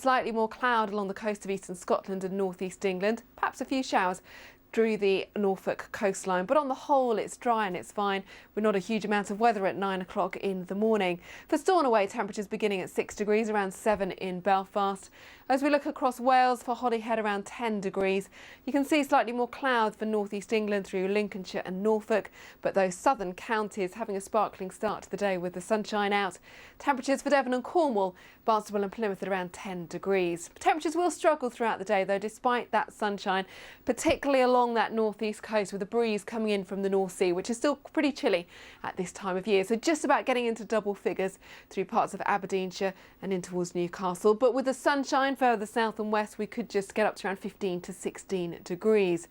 Slightly more cloud along the coast of eastern Scotland and northeast England, perhaps a few showers through the Norfolk coastline, but on the whole it's dry and it's fine with not a huge amount of weather at 9 o'clock in the morning. For Stornoway, temperatures beginning at 6 degrees, around 7 in Belfast. As we look across Wales, for Holyhead around 10 degrees. You can see slightly more cloud for northeast England through Lincolnshire and Norfolk, but those southern counties having a sparkling start to the day with the sunshine out. Temperatures for Devon and Cornwall, Barnstaple and Plymouth at around 10 degrees. Temperatures will struggle throughout the day though, despite that sunshine, particularly along that northeast coast with a breeze coming in from the North Sea, which is still pretty chilly at this time of year. So just about getting into double figures through parts of Aberdeenshire and in towards Newcastle. But with the sunshine further south and west, we could just get up to around 15 to 16 degrees.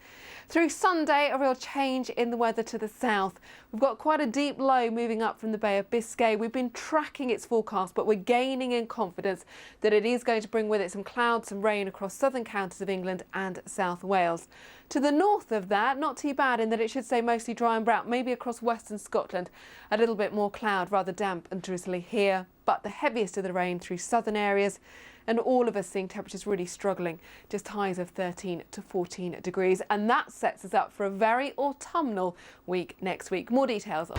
Through Sunday, a real change in the weather to the south. We've got quite a deep low moving up from the Bay of Biscay. We've been tracking its forecast, but we're gaining in confidence that it is going to bring with it some clouds, some rain across southern counties of England and South Wales. To the north of that, not too bad in that it should stay mostly dry and brown, maybe across western Scotland, a little bit more cloud, rather damp and drizzly here, but the heaviest of the rain through southern areas. And all of us seeing temperatures really struggling, just highs of 13 to 14 degrees. And that sets us up for a very autumnal week next week. More details.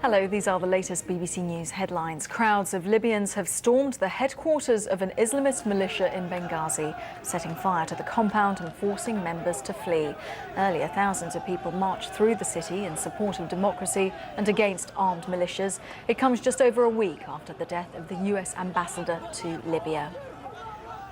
Hello, these are the latest BBC News headlines. Crowds of Libyans have stormed the headquarters of an Islamist militia in Benghazi, setting fire to the compound and forcing members to flee. Earlier, thousands of people marched through the city in support of democracy and against armed militias. It comes just over a week after the death of the US ambassador to Libya.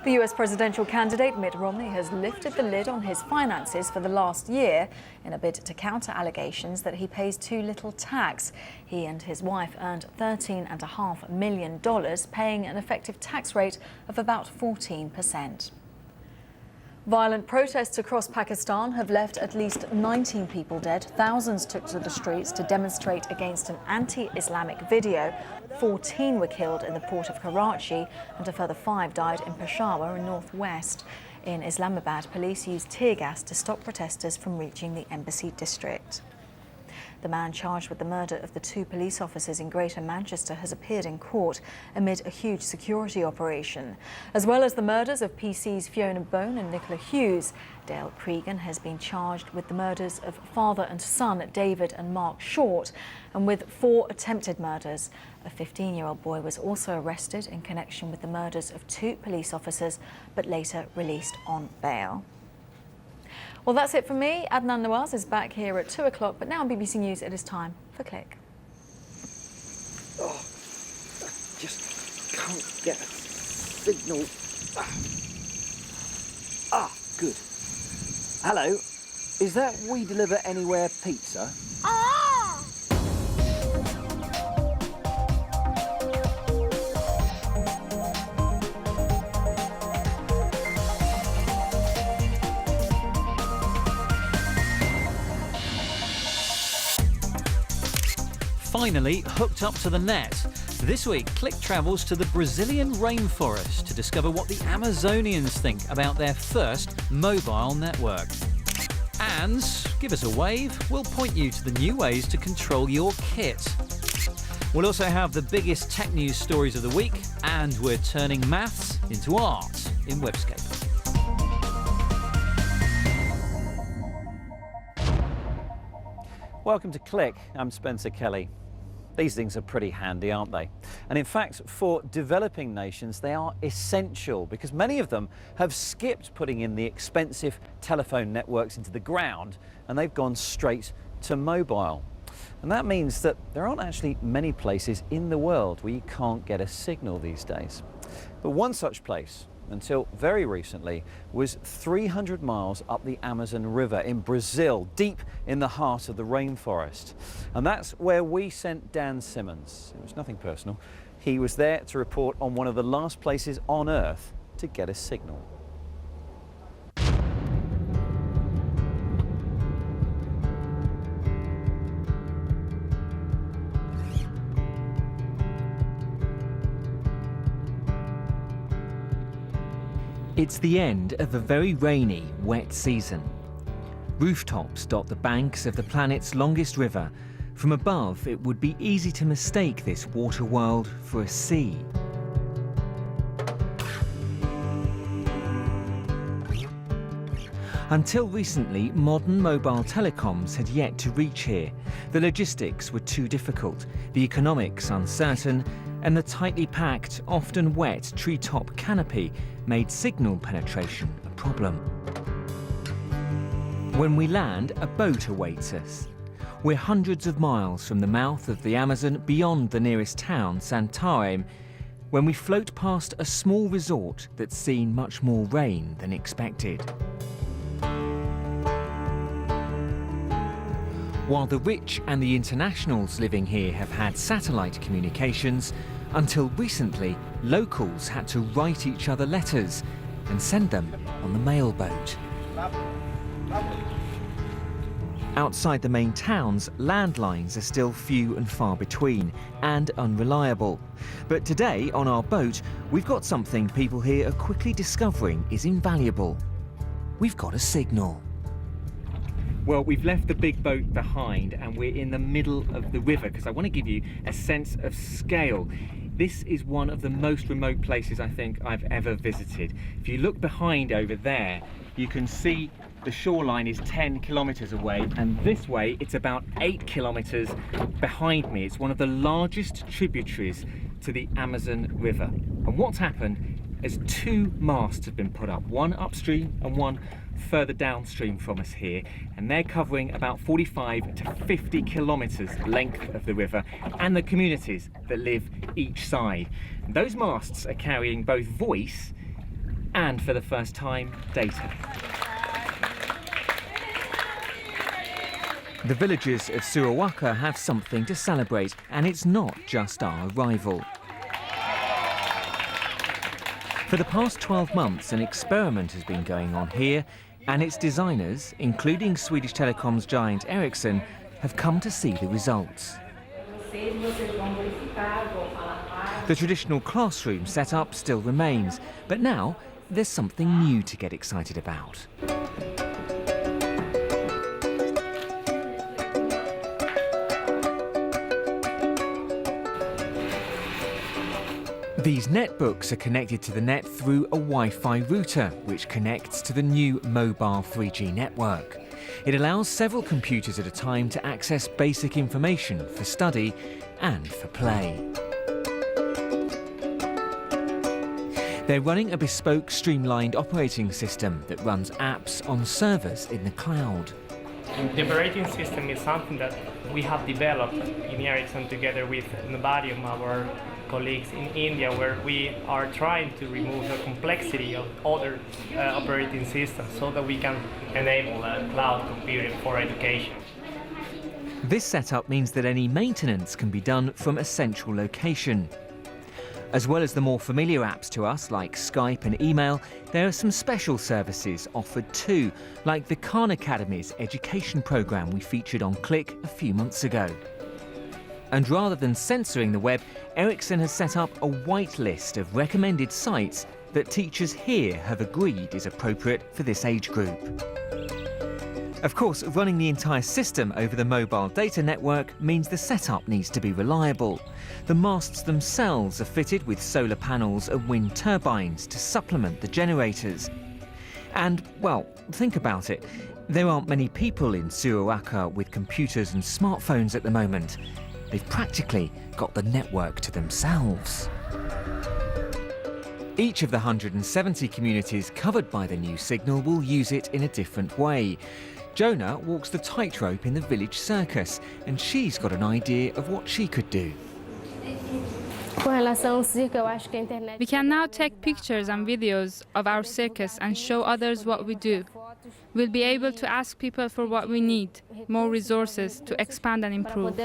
The US presidential candidate Mitt Romney has lifted the lid on his finances for the last year in a bid to counter allegations that he pays too little tax. He and his wife earned $13.5 million, paying an effective tax rate of about 14%. Violent protests across Pakistan have left at least 19 people dead. Thousands took to the streets to demonstrate against an anti-Islamic video. 14 were killed in the port of Karachi and a further 5 died in Peshawar in northwest. In Islamabad, police used tear gas to stop protesters from reaching the embassy district. The man charged with the murder of the 2 police officers in Greater Manchester has appeared in court amid a huge security operation. As well as the murders of PC's Fiona Bone and Nicola Hughes, Dale Cregan has been charged with the murders of father and son David and Mark Short and with 4 attempted murders. A 15-year-old boy was also arrested in connection with the murders of 2 police officers but later released on bail. Well, that's it from me. Adnan Nawaz is back here at 2 o'clock, but now on BBC News it is time for Click. Oh, I just can't get a signal. Good. Hello, is that We Deliver Anywhere Pizza? Finally hooked up to the net. This week, Click travels to the Brazilian rainforest to discover what the Amazonians think about their first mobile network. And give us a wave, we'll point you to the new ways to control your kit. We'll also have the biggest tech news stories of the week, and we're turning maths into art in Webscape. Welcome to Click, I'm Spencer Kelly. These things are pretty handy, aren't they? And in fact, for developing nations, they are essential because many of them have skipped putting in the expensive telephone networks into the ground and they've gone straight to mobile. And that means that there aren't actually many places in the world where you can't get a signal these days. But one such place, until very recently, was 300 miles up the Amazon River in Brazil, deep in the heart of the rainforest. And that's where we sent Dan Simmons. It was nothing personal. He was there to report on one of the last places on Earth to get a signal. It's the end of a very rainy, wet season. Rooftops dot the banks of the planet's longest river. From above, it would be easy to mistake this water world for a sea. Until recently, modern mobile telecoms had yet to reach here. The logistics were too difficult, the economics uncertain, and the tightly packed, often wet treetop canopy made signal penetration a problem. When we land, a boat awaits us. We're hundreds of miles from the mouth of the Amazon beyond the nearest town, Santarém, when we float past a small resort that's seen much more rain than expected. While the rich and the internationals living here have had satellite communications, until recently, locals had to write each other letters and send them on the mailboat. Outside the main towns, landlines are still few and far between and unreliable. But today, on our boat, we've got something people here are quickly discovering is invaluable. We've got a signal. Well, we've left the big boat behind and we're in the middle of the river because I want to give you a sense of scale. This is one of the most remote places I think I've ever visited. If you look behind over there, you can see the shoreline is 10 kilometers away, and this way it's about 8 kilometers behind me. It's one of the largest tributaries to the Amazon River. And what's happened is 2 masts have been put up, one upstream and one further downstream from us here, and they're covering about 45 to 50 kilometers length of the river and the communities that live each side. And those masts are carrying both voice and, for the first time, data. The villagers of Sorowako have something to celebrate, and it's not just our arrival. For the past 12 months, an experiment has been going on here, and its designers, including Swedish telecoms giant Ericsson, have come to see the results. The traditional classroom setup still remains, but now there's something new to get excited about. These netbooks are connected to the net through a Wi-Fi router, which connects to the new mobile 3G network. It allows several computers at a time to access basic information for study and for play. They're running a bespoke, streamlined operating system that runs apps on servers in the cloud. The operating system is something that we have developed in Ericsson together with Novarium, our colleagues in India, where we are trying to remove the complexity of other operating systems so that we can enable cloud computing for education. This setup means that any maintenance can be done from a central location. As well as the more familiar apps to us, like Skype and email, there are some special services offered too, like the Khan Academy's education programme we featured on Click a few months ago. And rather than censoring the web, Ericsson has set up a whitelist of recommended sites that teachers here have agreed is appropriate for this age group. Of course, running the entire system over the mobile data network means the setup needs to be reliable. The masts themselves are fitted with solar panels and wind turbines to supplement the generators. And, well, think about it. There aren't many people in Sorowako with computers and smartphones at the moment. They've practically got the network to themselves. Each of the 170 communities covered by the new signal will use it in a different way. Jonah walks the tightrope in the village circus, and she's got an idea of what she could do. We can now take pictures and videos of our circus and show others what we do. We'll be able to ask people for what we need, more resources to expand and improve.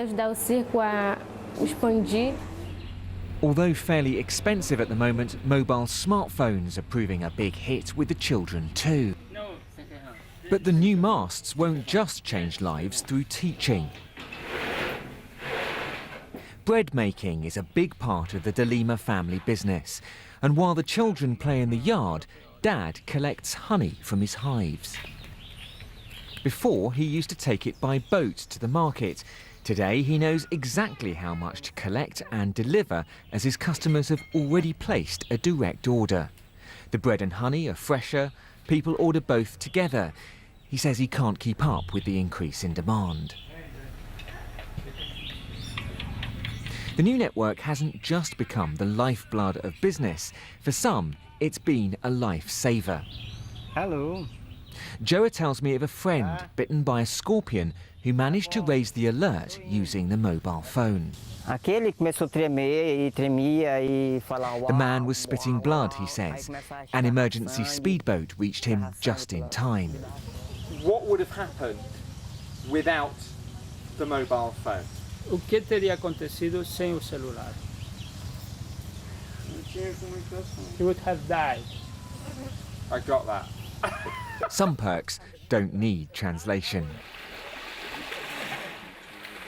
Although fairly expensive at the moment, mobile smartphones are proving a big hit with the children too. But the new masts won't just change lives through teaching. Bread making is a big part of the Delima family business, and while the children play in the yard, Dad collects honey from his hives. Before, he used to take it by boat to the market. Today, he knows exactly how much to collect and deliver, as his customers have already placed a direct order. The bread and honey are fresher, People order both together. He says he can't keep up with the increase in demand. The new network hasn't just become the lifeblood of business. For some, it's been a lifesaver. Hello. Joa tells me of a friend bitten by a scorpion who managed to raise the alert using the mobile phone. The man was spitting blood, he says. An emergency speedboat reached him just in time. What would have happened without the mobile phone? O que teria acontecido sem o celular? He would have died. I got that. Some perks don't need translation.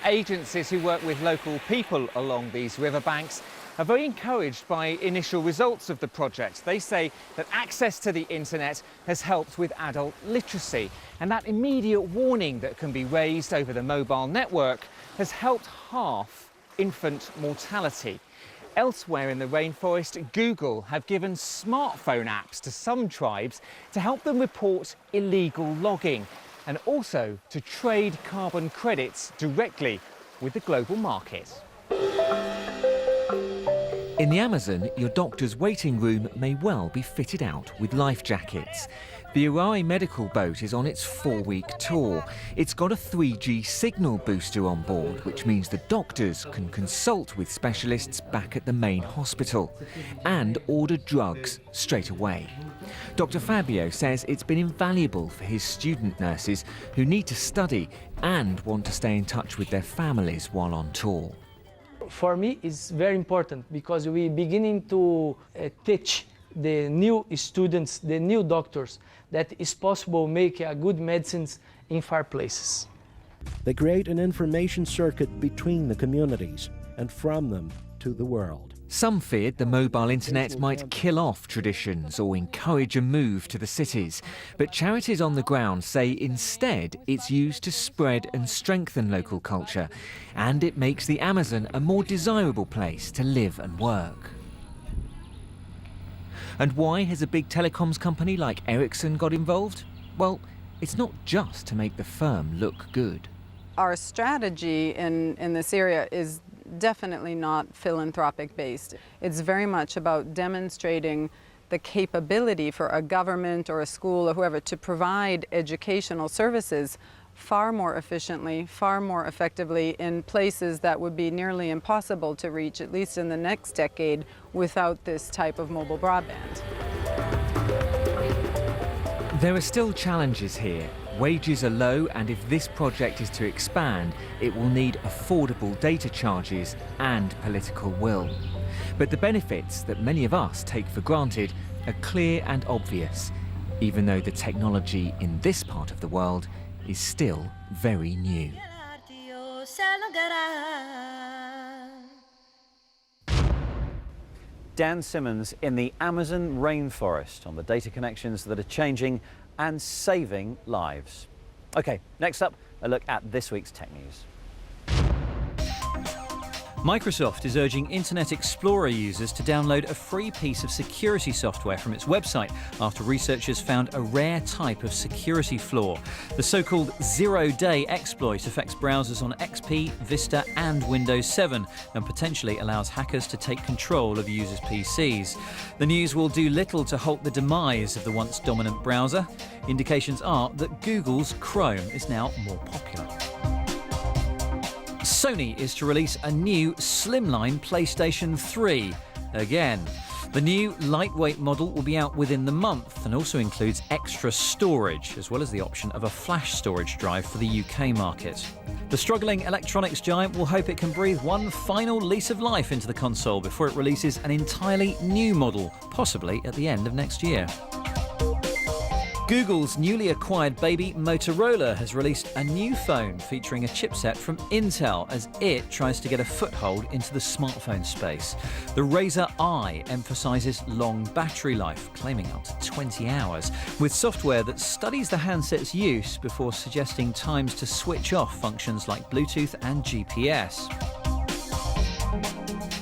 Agencies who work with local people along these riverbanks are very encouraged by initial results of the project. They say that access to the internet has helped with adult literacy, and that immediate warning that can be raised over the mobile network has helped halve infant mortality. Elsewhere in the rainforest, Google have given smartphone apps to some tribes to help them report illegal logging and also to trade carbon credits directly with the global market. In the Amazon, your doctor's waiting room may well be fitted out with life jackets. The Arai medical boat is on its 4-week tour. It's got a 3G signal booster on board, which means the doctors can consult with specialists back at the main hospital and order drugs straight away. Dr. Fabio says it's been invaluable for his student nurses who need to study and want to stay in touch with their families while on tour. For me, it's very important because we're beginning to teach the new students, the new doctors, that it's possible to make good medicines in far places. They create an information circuit between the communities and from them to the world. Some feared the mobile internet might kill off traditions or encourage a move to the cities. But charities on the ground say instead it's used to spread and strengthen local culture, and it makes the Amazon a more desirable place to live and work. And why has a big telecoms company like Ericsson got involved? Well, it's not just to make the firm look good. Our strategy in this area is definitely not philanthropic based. It's very much about demonstrating the capability for a government or a school or whoever to provide educational services far more efficiently, far more effectively in places that would be nearly impossible to reach, at least in the next decade, without this type of mobile broadband. There are still challenges here. Wages are low, and if this project is to expand, it will need affordable data charges and political will. But the benefits that many of us take for granted are clear and obvious, even though the technology in this part of the world is still very new. Dan Simmons in the Amazon rainforest on the data connections that are changing and saving lives. OK, next up, a look at this week's tech news. Microsoft is urging Internet Explorer users to download a free piece of security software from its website after researchers found a rare type of security flaw. The so-called zero-day exploit affects browsers on XP, Vista and Windows 7 and potentially allows hackers to take control of users' PCs. The news will do little to halt the demise of the once dominant browser. Indications are that Google's Chrome is now more popular. Sony is to release a new slimline PlayStation 3 again. The new lightweight model will be out within the month and also includes extra storage, as well as the option of a flash storage drive for the UK market. The struggling electronics giant will hope it can breathe one final lease of life into the console before it releases an entirely new model, possibly at the end of next year. Google's newly acquired baby Motorola has released a new phone featuring a chipset from Intel as it tries to get a foothold into the smartphone space. The Razer I emphasises long battery life, claiming up to 20 hours, with software that studies the handset's use before suggesting times to switch off functions like Bluetooth and GPS.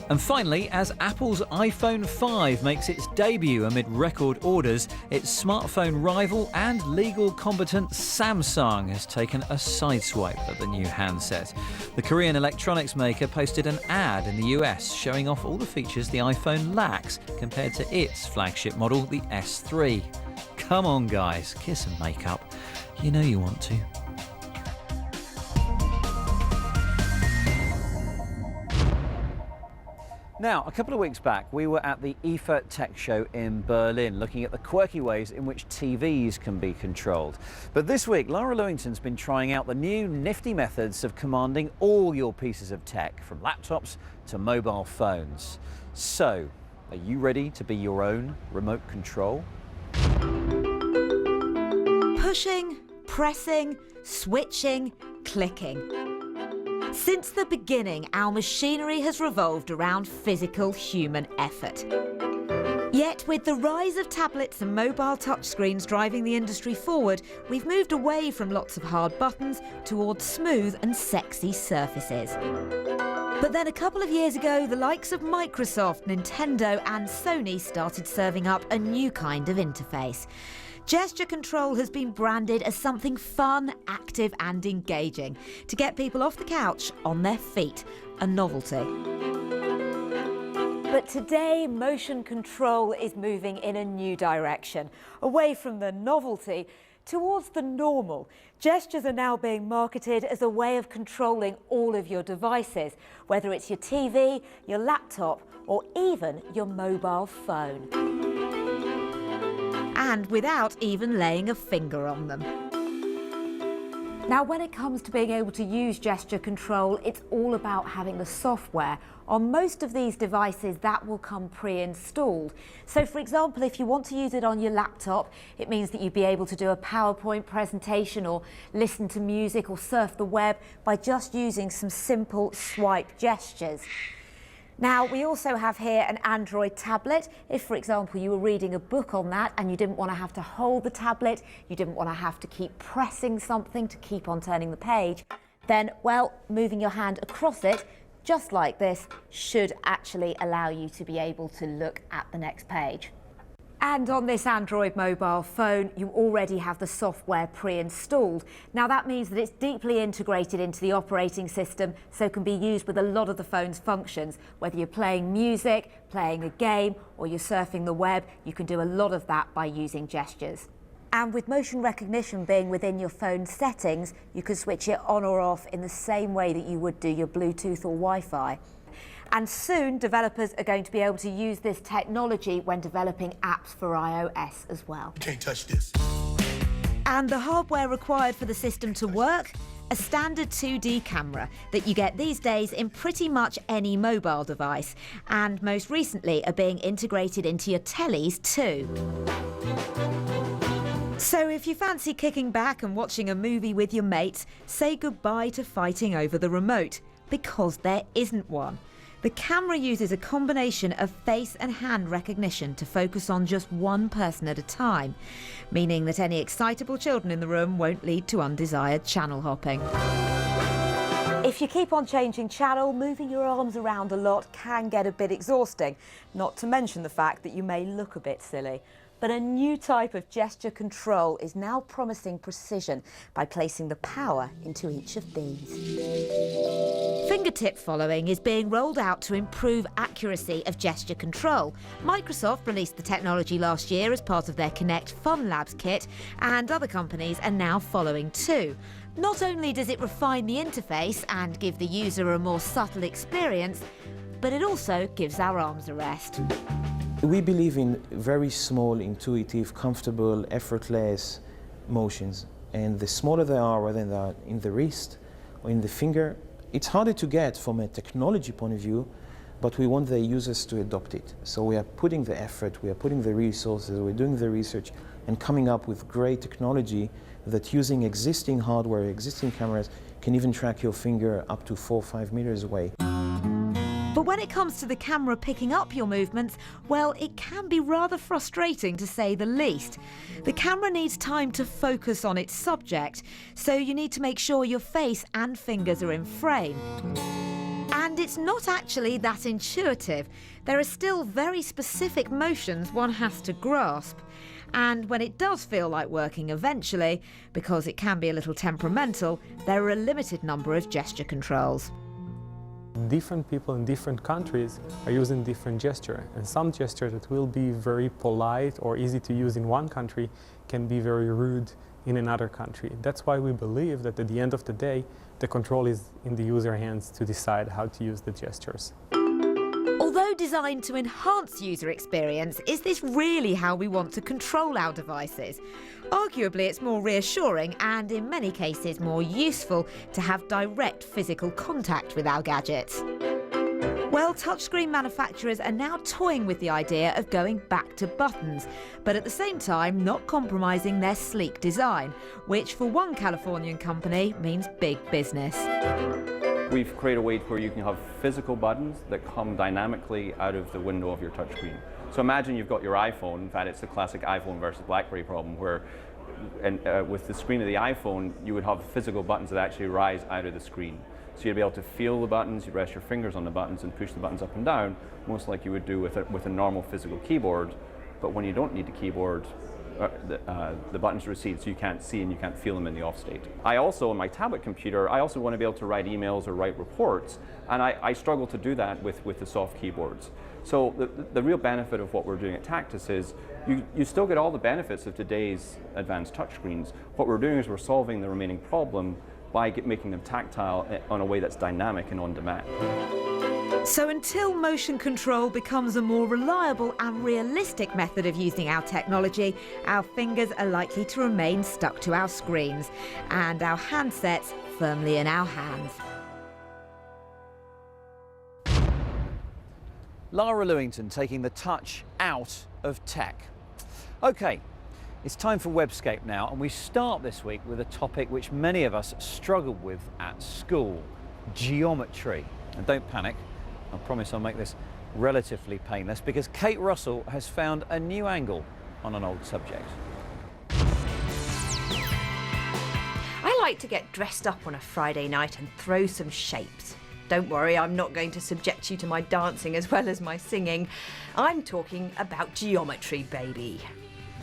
And finally, as Apple's iPhone 5 makes its debut amid record orders, its smartphone rival and legal combatant Samsung has taken a sideswipe at the new handset. The Korean electronics maker posted an ad in the US showing off all the features the iPhone lacks compared to its flagship model, the S3. Come on guys, kiss and make up. You know you want to. Now, a couple of weeks back, we were at the IFA Tech Show in Berlin, looking at the quirky ways in which TVs can be controlled. But this week, Lara Lewington's been trying out the new nifty methods of commanding all your pieces of tech, from laptops to mobile phones. So, are you ready to be your own remote control? Pushing, pressing, switching, clicking. Since the beginning, our machinery has revolved around physical human effort. Yet, with the rise of tablets and mobile touchscreens driving the industry forward, we've moved away from lots of hard buttons towards smooth and sexy surfaces. But then a couple of years ago, the likes of Microsoft, Nintendo and Sony started serving up a new kind of interface. Gesture control has been branded as something fun, active and engaging to get people off the couch on their feet, a novelty. But today, motion control is moving in a new direction, away from the novelty towards the normal. Gestures are now being marketed as a way of controlling all of your devices, whether it's your TV, your laptop or even your mobile phone. And without even laying a finger on them. Now, when it comes to being able to use gesture control, it's all about having the software. On most of these devices, that will come pre-installed. So, for example, if you want to use it on your laptop, it means that you'd be able to do a PowerPoint presentation or listen to music or surf the web by just using some simple swipe gestures. Now, we also have here an Android tablet. If, for example, you were reading a book on that and you didn't want to have to hold the tablet, you didn't want to have to keep pressing something to keep on turning the page, then, well, moving your hand across it, just like this, should actually allow you to be able to look at the next page. And on this Android mobile phone, you already have the software pre-installed. Now that means that it's deeply integrated into the operating system, so can be used with a lot of the phone's functions. Whether you're playing music, playing a game, or you're surfing the web, you can do a lot of that by using gestures. And with motion recognition being within your phone settings, you can switch it on or off in the same way that you would do your Bluetooth or Wi-Fi. And soon, developers are going to be able to use this technology when developing apps for iOS as well. You can't touch this. And the hardware required for the system to work? A standard 2D camera that you get these days in pretty much any mobile device, and most recently are being integrated into your tellies too. So if you fancy kicking back and watching a movie with your mates, say goodbye to fighting over the remote, because there isn't one. The camera uses a combination of face and hand recognition to focus on just one person at a time, meaning that any excitable children in the room won't lead to undesired channel hopping. If you keep on changing channel, moving your arms around a lot can get a bit exhausting, not to mention the fact that you may look a bit silly. But a new type of gesture control is now promising precision by placing the power into each of these. Fingertip following is being rolled out to improve accuracy of gesture control. Microsoft released the technology last year as part of their Kinect Fun Labs kit, and other companies are now following too. Not only does it refine the interface and give the user a more subtle experience, but it also gives our arms a rest. We believe in very small, intuitive, comfortable, effortless motions. And the smaller they are, whether they are in the wrist or in the finger, it's harder to get from a technology point of view, but we want the users to adopt it. So we are putting the effort, we are putting the resources, we're doing the research and coming up with great technology that using existing hardware, existing cameras, can even track your finger up to 4 or 5 meters away. But when it comes to the camera picking up your movements, well, it can be rather frustrating to say the least. The camera needs time to focus on its subject, so you need to make sure your face and fingers are in frame. And And it's not actually that intuitive. There are still very specific motions one has to grasp. And when it does feel like working eventually, because it can be a little temperamental, there are a limited number of gesture controls. Different people in different countries are using different gesture, and some gesture that will be very polite or easy to use in one country can be very rude in another country. That's why we believe that at the end of the day, the control is in the user hands to decide how to use the gestures. Although designed to enhance user experience, is this really how we want to control our devices? Arguably, it's more reassuring and, in many cases, more useful to have direct physical contact with our gadgets. Well, touchscreen manufacturers are now toying with the idea of going back to buttons, but at the same time not compromising their sleek design, which for one Californian company means big business. We've created a way where you can have physical buttons that come dynamically out of the window of your touchscreen. So imagine you've got your iPhone. In fact, it's the classic iPhone versus BlackBerry problem where with the screen of the iPhone, you would have physical buttons that actually rise out of the screen. So you'd be able to feel the buttons, you'd rest your fingers on the buttons and push the buttons up and down, most like you would do with a normal physical keyboard. But when you don't need the keyboard, the buttons recede, so you can't see and you can't feel them in the off state. I also, on my tablet computer, I also want to be able to write emails or write reports, and I struggle to do that with the soft keyboards. So the real benefit of what we're doing at Tactus is you still get all the benefits of today's advanced touchscreens. What we're doing is we're solving the remaining problem by making them tactile in a way that's dynamic and on demand. So until motion control becomes a more reliable and realistic method of using our technology, our fingers are likely to remain stuck to our screens and our handsets firmly in our hands. Lara Lewington taking the touch out of tech. OK, it's time for Webscape now, and we start this week with a topic which many of us struggled with at school, geometry. And don't panic, I promise I'll make this relatively painless, because Kate Russell has found a new angle on an old subject. I like to get dressed up on a Friday night and throw some shapes. Don't worry, I'm not going to subject you to my dancing as well as my singing. I'm talking about geometry, baby.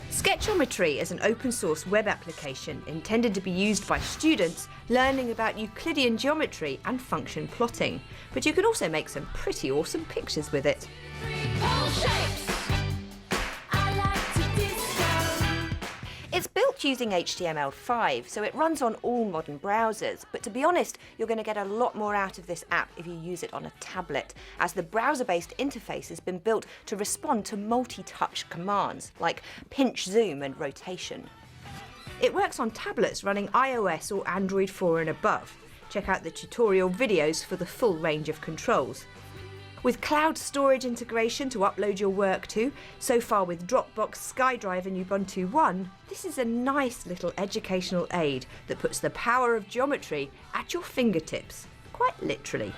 Sketchometry is an open source web application intended to be used by students learning about Euclidean geometry and function plotting. But you can also make some pretty awesome pictures with it. It's built using HTML5, so it runs on all modern browsers. But to be honest, you're going to get a lot more out of this app if you use it on a tablet, as the browser-based interface has been built to respond to multi-touch commands, like pinch, zoom, and rotation. It works on tablets running iOS or Android 4 and above. Check out the tutorial videos for the full range of controls. With cloud storage integration to upload your work to, so far with Dropbox, SkyDrive and Ubuntu One, this is a nice little educational aid that puts the power of geometry at your fingertips, quite literally.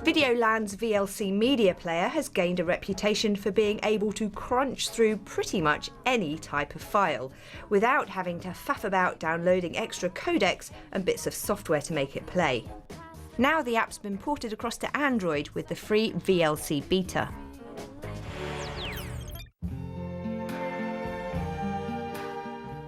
Videoland's VLC media player has gained a reputation for being able to crunch through pretty much any type of file, without having to faff about downloading extra codecs and bits of software to make it play. Now the app's been ported across to Android with the free VLC beta.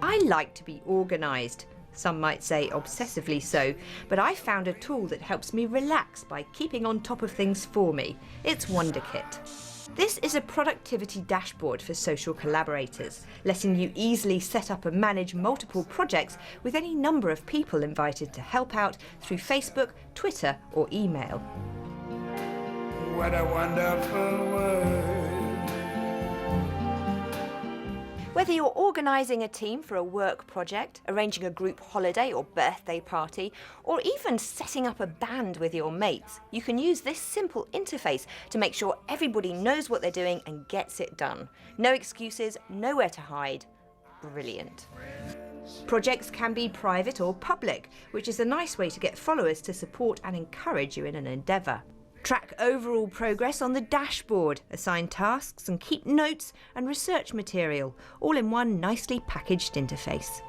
I like to be organised. Some might say obsessively so, but I found a tool that helps me relax by keeping on top of things for me. It's WonderKit. This is a productivity dashboard for social collaborators, letting you easily set up and manage multiple projects with any number of people invited to help out through Facebook, Twitter, or email. What a wonderful world. Whether you're organising a team for a work project, arranging a group holiday or birthday party, or even setting up a band with your mates, you can use this simple interface to make sure everybody knows what they're doing and gets it done. No excuses, nowhere to hide. Brilliant. Projects can be private or public, which is a nice way to get followers to support and encourage you in an endeavour. Track overall progress on the dashboard, assign tasks and keep notes and research material, all in one nicely packaged interface.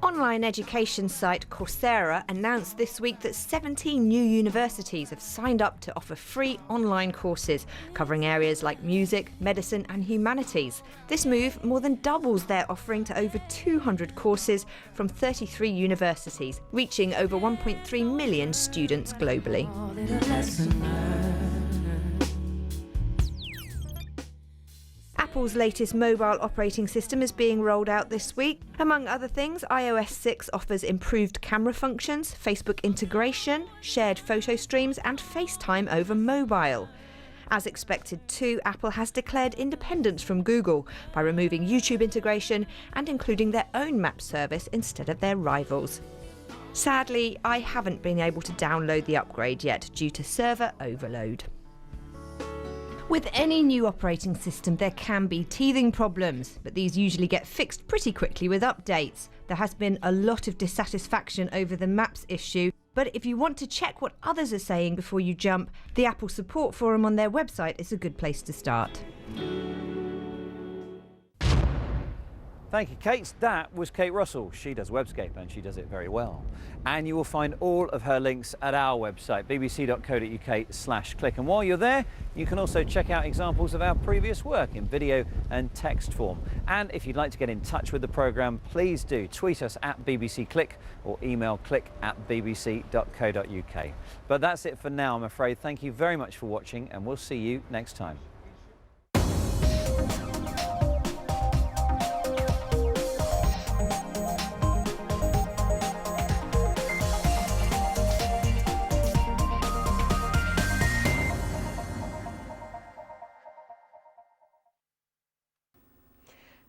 Online education site Coursera announced this week that 17 new universities have signed up to offer free online courses covering areas like music, medicine and humanities. This move more than doubles their offering to over 200 courses from 33 universities, reaching over 1.3 million students globally. Apple's latest mobile operating system is being rolled out this week. Among other things, iOS 6 offers improved camera functions, Facebook integration, shared photo streams and FaceTime over mobile. As expected too, Apple has declared independence from Google by removing YouTube integration and including their own map service instead of their rivals. Sadly, I haven't been able to download the upgrade yet due to server overload. With any new operating system, there can be teething problems, but these usually get fixed pretty quickly with updates. There has been a lot of dissatisfaction over the Maps issue, but if you want to check what others are saying before you jump, the Apple Support Forum on their website is a good place to start. Thank you, Kate. That was Kate Russell. She does Webscape and she does it very well. And you will find all of her links at our website, bbc.co.uk/click. And while you're there, you can also check out examples of our previous work in video and text form. And if you'd like to get in touch with the programme, please do tweet us at BBC Click or email click@bbc.co.uk. But that's it for now, I'm afraid. Thank you very much for watching and we'll see you next time.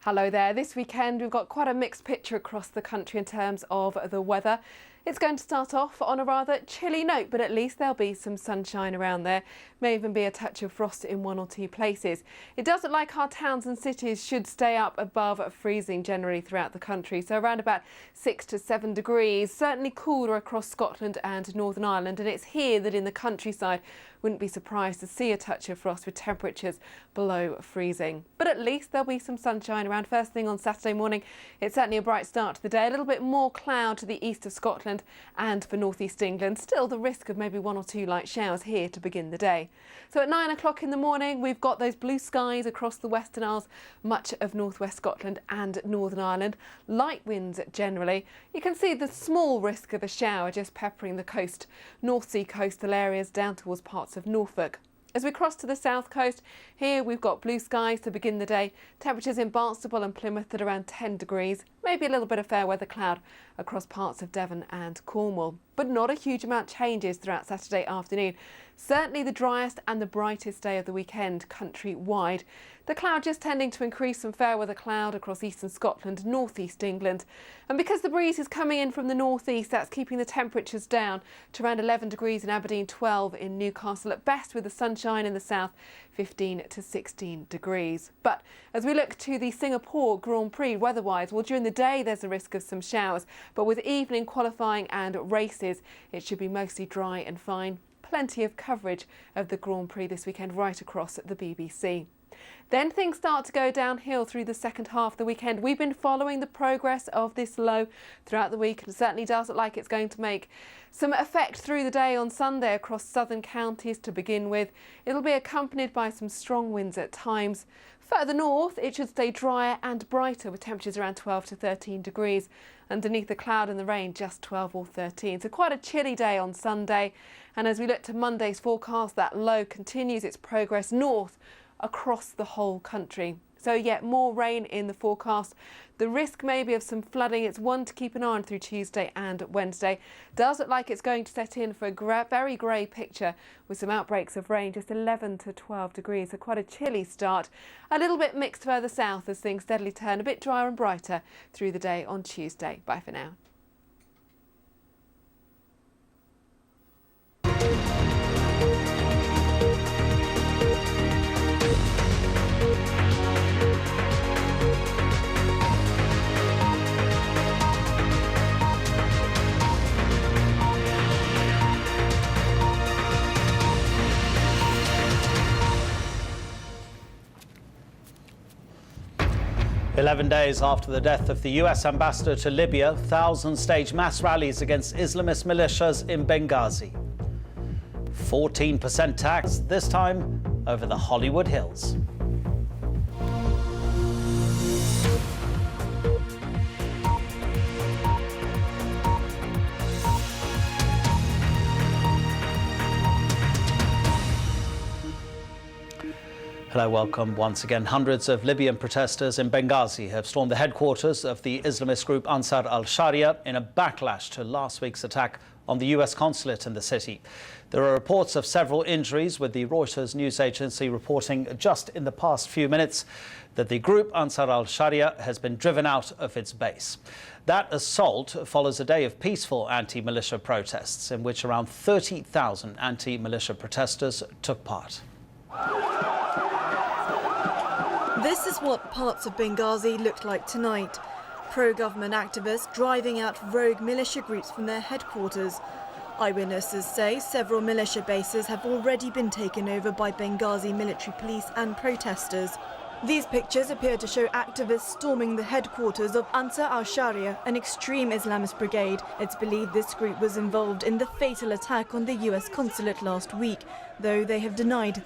Hello there. This weekend we've got quite a mixed picture across the country in terms of the weather. It's going to start off on a rather chilly note, but at least there'll be some sunshine around there. May even be a touch of frost in one or two places. It does look like our towns and cities should stay up above freezing generally throughout the country, so around about 6 to 7 degrees. Certainly cooler across Scotland and Northern Ireland, and it's here that in the countryside wouldn't be surprised to see a touch of frost with temperatures below freezing. But at least there'll be some sunshine around first thing on Saturday morning. It's certainly a bright start to the day. A little bit more cloud to the east of Scotland and for northeast England. Still the risk of maybe 1 or 2 light showers here to begin the day. So at 9 o'clock in the morning, we've got those blue skies across the Western Isles, much of northwest Scotland and Northern Ireland. Light winds generally. You can see the small risk of a shower just peppering the coast, North Sea coastal areas down towards parts of Norfolk. As we cross to the south coast, here we've got blue skies to begin the day. Temperatures in Barnstaple and Plymouth at around 10 degrees. Maybe a little bit of fair weather cloud across parts of Devon and Cornwall. But not a huge amount changes throughout Saturday afternoon. Certainly the driest and the brightest day of the weekend country-wide. The cloud just tending to increase some fair weather cloud across eastern Scotland, northeast England. And because the breeze is coming in from the northeast, that's keeping the temperatures down to around 11 degrees in Aberdeen, 12 in Newcastle. At best with the sunshine in the south, 15 to 16 degrees. But as we look to the Singapore Grand Prix weather-wise, well, during the day there's a risk of some showers, but with evening qualifying and races, it should be mostly dry and fine. Plenty of coverage of the Grand Prix this weekend right across the BBC. Then things start to go downhill through the second half of the weekend. We've been following the progress of this low throughout the week, and it certainly does look like it's going to make some effect through the day on Sunday across southern counties to begin with. It'll be accompanied by some strong winds at times. Further north, it should stay drier and brighter with temperatures around 12 to 13 degrees. Underneath the cloud and the rain, just 12 or 13. So quite a chilly day on Sunday. And as we look to Monday's forecast, that low continues its progress north across the whole country. So yet more rain in the forecast. The risk maybe of some flooding, it's one to keep an eye on through Tuesday and Wednesday. Does look like it's going to set in for a very grey picture with some outbreaks of rain, just 11 to 12 degrees, so quite a chilly start. A little bit mixed further south as things steadily turn a bit drier and brighter through the day on Tuesday. Bye for now. 11 days after the death of the US ambassador to Libya, thousands staged mass rallies against Islamist militias in Benghazi. 14% tax, this time over the Hollywood Hills. Hello, welcome once again. Hundreds of Libyan protesters in Benghazi have stormed the headquarters of the Islamist group Ansar al-Sharia in a backlash to last week's attack on the US consulate in the city. There are reports of several injuries, with the Reuters news agency reporting just in the past few minutes that the group Ansar al-Sharia has been driven out of its base. That assault follows a day of peaceful anti-militia protests in which around 30,000 anti-militia protesters took part. This is what parts of Benghazi looked like tonight. Pro-government activists driving out rogue militia groups from their headquarters. Eyewitnesses say several militia bases have already been taken over by Benghazi military police and protesters. These pictures appear to show activists storming the headquarters of Ansar al-Sharia, an extreme Islamist brigade. It's believed this group was involved in the fatal attack on the US consulate last week, though they have denied